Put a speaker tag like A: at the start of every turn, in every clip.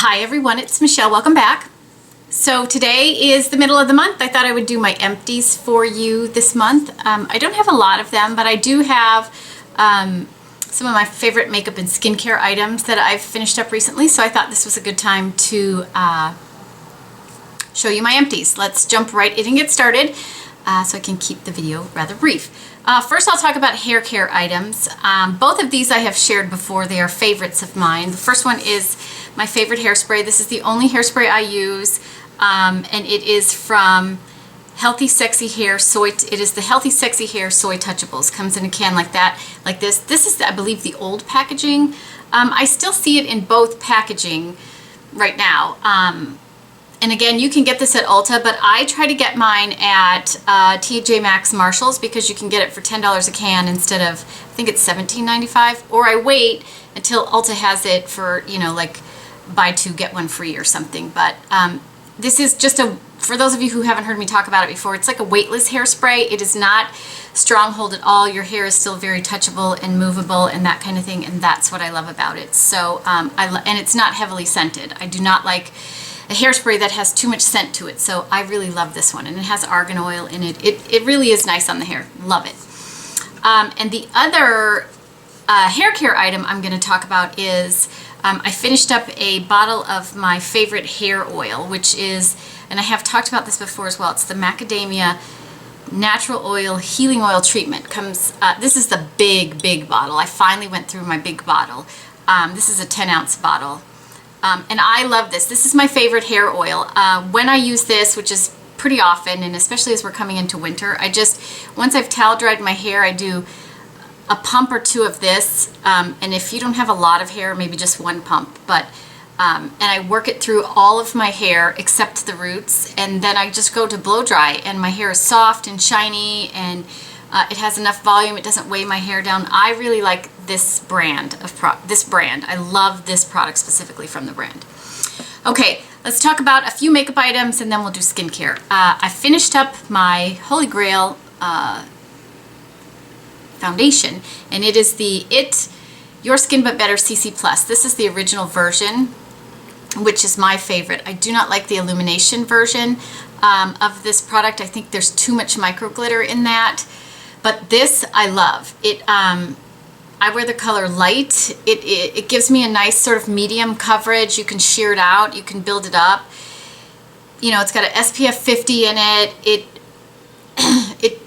A: Hi everyone, it's Michelle. Welcome back. So today is the middle of the month. I thought I would do my empties for you this month. I don't have a lot of them, but I do have some of my favorite makeup and skincare items that I've finished up recently. So I thought this was a good time to show you my empties. Let's jump right in and get started so I can keep the video rather brief. First I'll talk about hair care items. Both of these I have shared before. They are favorites of mine. The first one is my favorite hairspray. This is the only hairspray I use, and it is from Healthy Sexy Hair Soy. It is the Healthy Sexy Hair Soy Touchables. Comes in a can like that, like this. This is, I believe, the old packaging. I still see it in both packaging right now. And again, you can get this at Ulta, but I try to get mine at TJ Maxx Marshalls because you can get it for $10 a can instead of, I think it's $17.95. Or I wait until Ulta has it for, you know, like buy two, get one free or something. But this is just for those of you who haven't heard me talk about it before, it's like a weightless hairspray. It is not strong hold at all. Your hair is still very touchable and movable and that kind of thing, and that's what I love about it. So, and it's not heavily scented. I do not like a hairspray that has too much scent to it, so I really love this one, and it has argan oil in it. It really is nice on the hair. Love it. And the other hair care item I'm going to talk about is I finished up a bottle of my favorite hair oil, which is, and I have talked about this before as well, it's the Macadamia Natural Oil Healing Oil Treatment. This is the big bottle. I finally went through my big bottle. This is a 10-ounce bottle. And I love this. This is my favorite hair oil. When I use this, which is pretty often, and especially as we're coming into winter, once I've towel dried my hair, I do a pump or two of this. And if you don't have a lot of hair, maybe just one pump. But and I work it through all of my hair except the roots. And then I just go to blow dry, and my hair is soft and shiny, and it has enough volume. It doesn't weigh my hair down. I really like this brand of I love this product specifically from the brand. Okay, let's talk about a few makeup items and then we'll do skincare. I finished up my Holy Grail foundation, and it is the Your Skin But Better CC Plus. This is the original version, which is my favorite. I do not like the illumination version of this product. I think there's too much micro glitter in that. But this I love. I wear the color light. It gives me a nice sort of medium coverage. You can sheer it out. You can build it up. You know, it's got an SPF 50 in it. It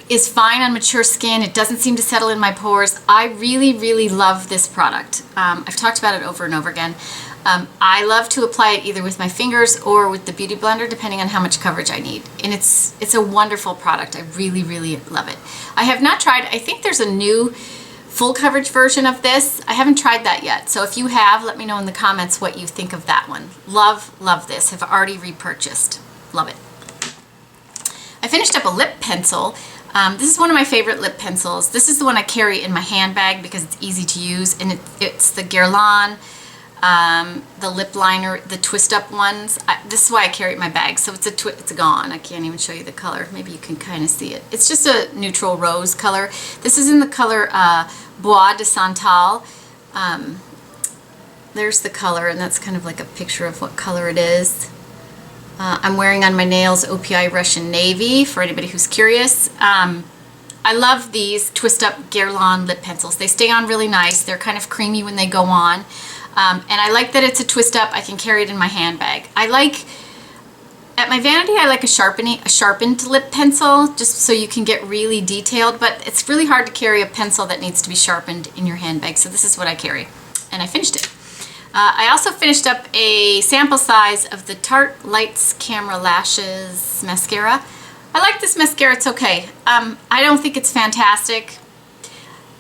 A: is fine on mature skin. It doesn't seem to settle in my pores. I really love this product. I've talked about it over and over again. I love to apply it either with my fingers or with the Beauty Blender, depending on how much coverage I need. And it's a wonderful product. I really love it. I have not tried, I think there's a new full coverage version of this. I haven't tried that yet. So if you have, let me know in the comments what you think of that one. Love this. Have already repurchased. Love it. I finished up a lip pencil. This is one of my favorite lip pencils. This is the one I carry in my handbag because it's easy to use, and it's the Guerlain. The lip liner, the twist up ones. This is why I carry it in my bag. So it's gone. I can't even show you the color. Maybe you can kind of see it. It's just a neutral rose color. This is in the color Bois de Santal. There's the color, and that's kind of like a picture of what color it is. I'm wearing on my nails OPI Russian Navy for anybody who's curious. I love these twist up Guerlain lip pencils. They stay on really nice. They're kind of creamy when they go on. And I like that it's a twist up. I can carry it in my handbag. At my vanity, I like a sharpened lip pencil, just so you can get really detailed, but it's really hard to carry a pencil that needs to be sharpened in your handbag, so this is what I carry. And I finished it. I also finished up a sample size of the Tarte Lights Camera Lashes mascara. I like this mascara. It's okay. I don't think it's fantastic,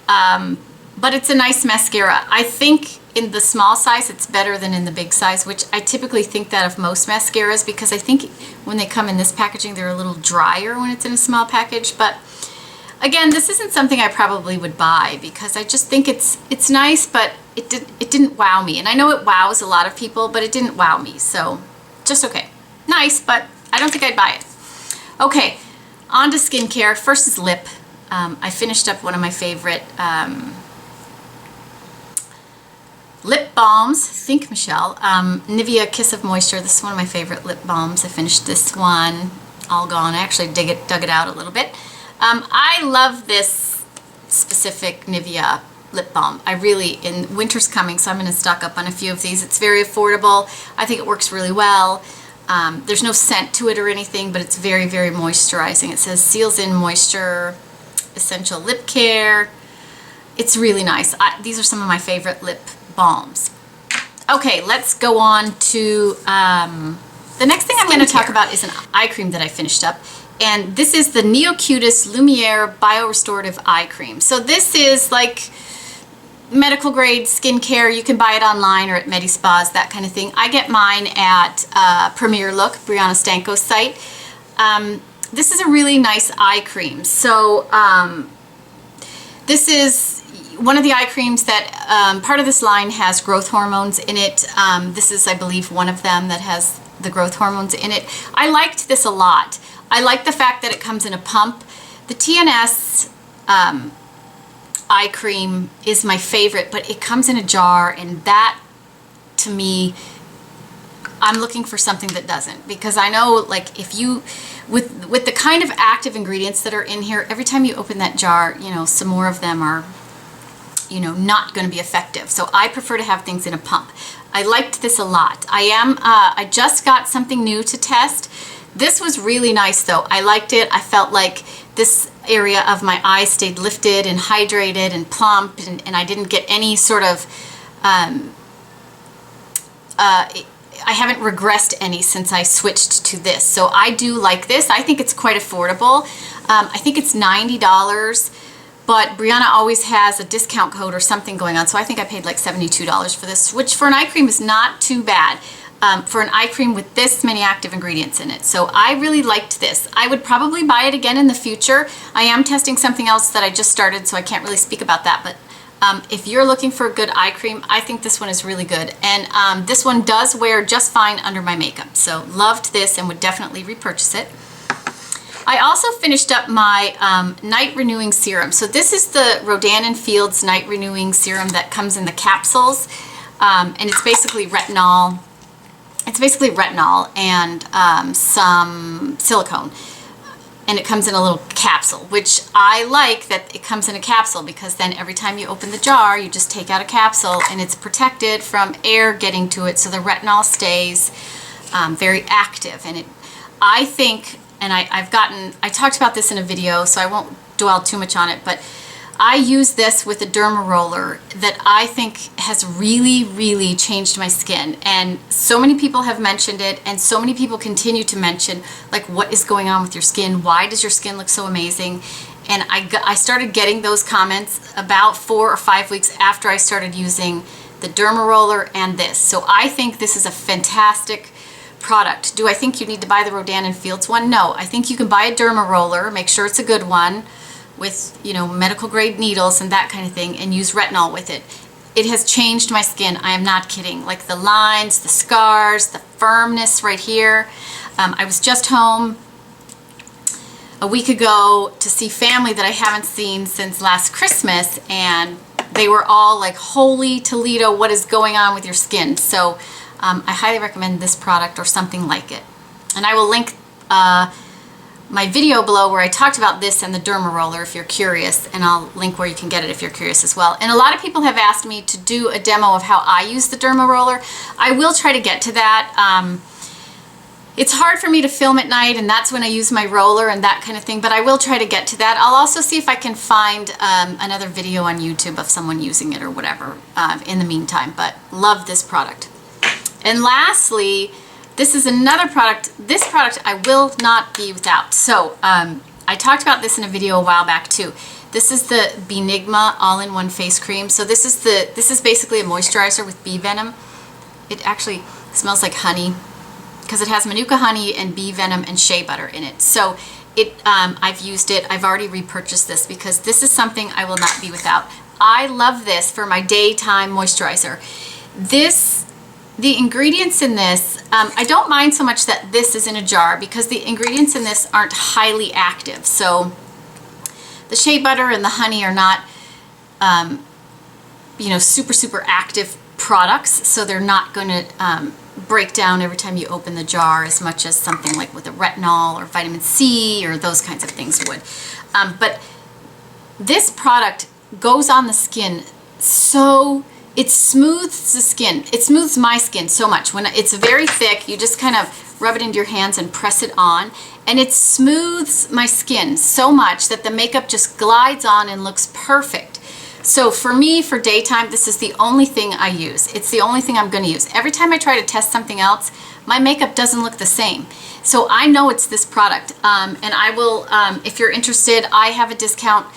A: but it's a nice mascara. I think in the small size it's better than in the big size, which I typically think that of most mascaras, because I think when they come in this packaging they're a little drier when it's in a small package. But again, this isn't something I probably would buy because I just think it's nice, but it didn't wow me. And I know it wows a lot of people, but it didn't wow me, so just okay. Nice, but I don't think I'd buy it. Okay, on to skincare. First is lip. I finished up one of my favorite lip balms. Think, Michelle. Nivea Kiss of Moisture. This is one of my favorite lip balms. I finished this one. All gone. I actually dug it out a little bit. I love this specific Nivea lip balm. I really, and winter's coming, so I'm going to stock up on a few of these. It's very affordable. I think it works really well. There's no scent to it or anything, but it's very, very moisturizing. It says seals in moisture, essential lip care. It's really nice. These are some of my favorite lip balms. Okay, let's go on to the next thing I'm going to talk about is an eye cream that I finished up. And this is the Neocutis Lumiere Bio-Restorative Eye Cream. So this is like medical grade skincare. You can buy it online or at Medi-Spas, that kind of thing. I get mine at Premier Look, Brianna Stanko's site. This is a really nice eye cream. So this is one of the eye creams that part of this line has growth hormones in it. This is, I believe, one of them that has the growth hormones in it. I liked this a lot. I like the fact that it comes in a pump. The TNS eye cream is my favorite, but it comes in a jar, and that, to me, I'm looking for something that doesn't, because I know, like, if you, with the kind of active ingredients that are in here, every time you open that jar, you know, some more of them are, you know, not going to be effective. So I prefer to have things in a pump. I liked this a lot. I just got something new to test. This was really nice though. I liked it. I felt like this area of my eye stayed lifted and hydrated and plump, and I didn't get any sort of, I haven't regressed any since I switched to this. So I do like this. I think it's quite affordable. I think it's $90. But Brianna always has a discount code or something going on, so I think I paid like $72 for this, which for an eye cream is not too bad for an eye cream with this many active ingredients in it. So I really liked this. I would probably buy it again in the future. I am testing something else that I just started, so I can't really speak about that. But if you're looking for a good eye cream, I think this one is really good. And this one does wear just fine under my makeup. So loved this and would definitely repurchase it. I also finished up my Night Renewing Serum. So this is the Rodan & Fields Night Renewing Serum that comes in the capsules. And it's basically retinol. It's basically retinol and some silicone. And it comes in a little capsule, which I like that it comes in a capsule, because then every time you open the jar, you just take out a capsule and it's protected from air getting to it, so the retinol stays very active. And I think, and I talked about this in a video, so I won't dwell too much on it, but I use this with a derma roller that I think has really, really changed my skin. And so many people have mentioned it, and so many people continue to mention, like, what is going on with your skin? Why does your skin look so amazing? And I started getting those comments about 4 or 5 weeks after I started using the derma roller and this. So I think this is a fantastic product. Do I think you need to buy the Rodan & Fields one? No. I think you can buy a derma roller, make sure it's a good one with, you know, medical grade needles and that kind of thing, and use retinol with it. It has changed my skin. I am not kidding. Like the lines, the scars, the firmness right here. I was just home a week ago to see family that I haven't seen since last Christmas, and they were all like, holy Toledo, what is going on with your skin? So I highly recommend this product or something like it. And I will link my video below where I talked about this and the derma roller if you're curious, and I'll link where you can get it if you're curious as well. And a lot of people have asked me to do a demo of how I use the derma roller. I will try to get to that. It's hard for me to film at night, and that's when I use my roller and that kind of thing, but I will try to get to that. I'll also see if I can find another video on YouTube of someone using it or whatever in the meantime, but love this product. And lastly, this is another product. This product I will not be without. So I talked about this in a video a while back too. This is the Benigma all-in-one face cream. So this is basically a moisturizer with bee venom. It actually smells like honey because it has manuka honey and bee venom and shea butter in it. So I've used it. I've already repurchased this because this is something I will not be without. I love this for my daytime moisturizer. The ingredients in this, I don't mind so much that this is in a jar because the ingredients in this aren't highly active. So the shea butter and the honey are not, you know, super, super active products, so they're not going to break down every time you open the jar as much as something like with a retinol or vitamin C or those kinds of things would. But this product goes on the skin so it smooths the skin. It smooths my skin so much. When it's very thick, you just kind of rub it into your hands and press it on, and it smooths my skin so much that the makeup just glides on and looks perfect. So for me, for daytime, this is the only thing I use. It's the only thing I'm going to use. Every time I try to test something else, my makeup doesn't look the same. So I know it's this product, and I will, if you're interested, I have a discount.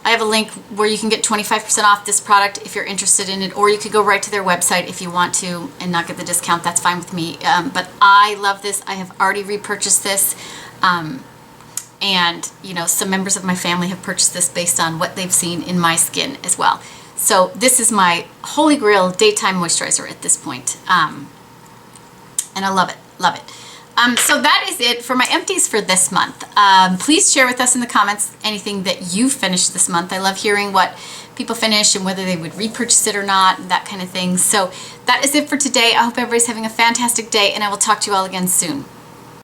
A: I have a link where you can get 25% off this product if you're interested in it, or you could go right to their website if you want to and not get the discount. That's fine with me. But I love this. I have already repurchased this. And, you know, some members of my family have purchased this based on what they've seen in my skin as well. So this is my holy grail daytime moisturizer at this point. And I love it, love it. So that is it for my empties for this month. Please share with us in the comments anything that you finished this month. I love hearing what people finish and whether they would repurchase it or not, that kind of thing. So that is it for today. I hope everybody's having a fantastic day, and I will talk to you all again soon.